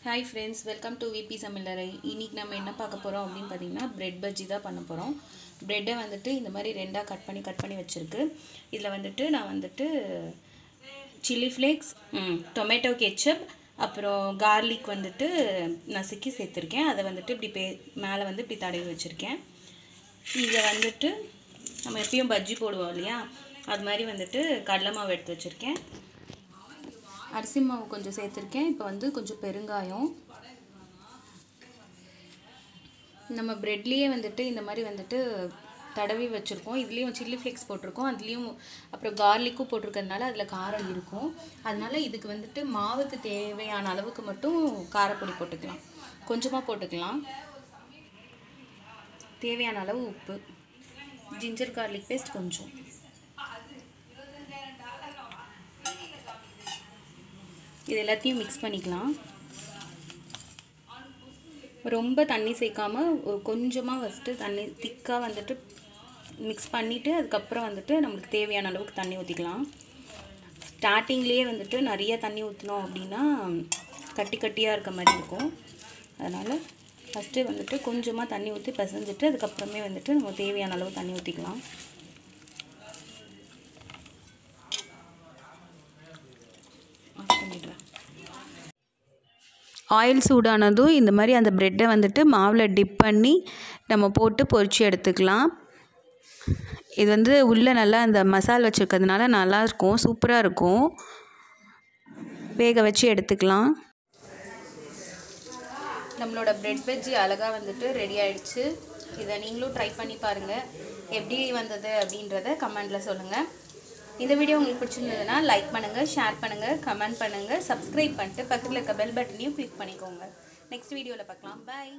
Hi friends, welcome to VP சமையலறை. இன்னைக்கு நம்ம என்ன பார்க்க போறோம் அப்படினு பாத்தீங்கன்னா பிரெட் பஜ்ஜி தான் பண்ண போறோம். பிரெட்டை வந்துட்டு இந்த மாதிரி ரெண்டா கட் பண்ணி வச்சிருக்கு. இதுல வந்துட்டு நான் வந்துட்டு chili flakes, tomato ketchup, அப்புறம் garlic வந்துட்டு நசுக்கி சேர்த்திருக்கேன். அதை வந்துட்டு இப்படி மேலே வந்து இப்படி தடவி வச்சிருக்கேன். இத வந்துட்டு நம்ம எப்பவும் பஜ்ஜி போடுவோம் இல்லையா? அது மாதிரி வந்துட்டு கடலை மாவு எடுத்து வச்சிருக்கேன். அரிசி மாவு கொஞ்சம் சேர்த்திருக்கேன். இப்போ வந்து கொஞ்சம் பெருங்காயம். நம்ம பிரெட்லயே வந்துட்டு இந்த மாதிரி வந்துட்டு தடவி வச்சிருக்கோம். இதுலயும் chili flakes போட்டுருக்கோம். அதுலயும் அப்புறம் garlicக்கும் போட்டுருக்கிறதுனால அதுல காரம் இருக்கும். அதனால இதுக்கு வந்துட்டு மாவுக்கு தேவையான அளவுக்கு மட்டும் காரப்பொடி போட்டுக்கலாம். கொஞ்சமா போட்டுக்கலாம். தேவையான அளவு உப்பு. ginger garlic paste கொஞ்சம். இது எல்லாத்தையும் mix பண்ணிக்கலாம். ரொம்ப தண்ணி சேர்க்காம கொஞ்சமா ஃபர்ஸ்ட் தண்ணி திக்கா வந்துட்டு mix பண்ணிட்டு அதுக்கு அப்புறம் வந்துட்டு நமக்கு தேவையான அளவுக்கு தண்ணி ஊத்திக்கலாம். ஸ்டார்டிங்லயே வந்துட்டு நிறைய தண்ணி ஊத்துனோம் அப்படினா கட்டியா இருக்க மாதிரி இருக்கும். அதனால ஃபர்ஸ்ட் வந்துட்டு கொஞ்சமா தண்ணி ஊத்தி பிசைஞ்சிட்டு அதுக்கு அப்புறமே வந்துட்டு நம்ம தேவையான அளவு தண்ணி ஊத்திக்கலாம். ஆயில் சூடானதும் இந்த மாதிரி அந்த பிரெட்டை வந்துட்டு மாவில் டிப் பண்ணி நம்ம போட்டு பொரிச்சு எடுத்துக்கலாம். இது வந்து உள்ளே நல்லா அந்த மசாலா வச்சுருக்கிறதுனால நல்லாயிருக்கும், சூப்பராக இருக்கும். வேக வச்சு எடுத்துக்கலாம். நம்மளோட பிரெட் பஜ்ஜி அழகாக வந்துட்டு ரெடி ஆயிடுச்சு. இதை நீங்களும் ட்ரை பண்ணி பாருங்கள். எப்படி வந்தது அப்படின்றத கமெண்டில் சொல்லுங்கள். இந்த வீடியோ உங்களுக்கு பிடிச்சிருந்ததுன்னா லைக் பண்ணுங்கள், ஷேர் பண்ணுங்கள், கமெண்ட் பண்ணுங்கள், சப்ஸ்கிரைப் பண்ணிட்டு பக்கத்தில் இருக்க பெல் பட்டனையும் கிளிக் பண்ணிக்கோங்க. நெக்ஸ்ட் வீடியோவில் பார்க்கலாம். பாய்.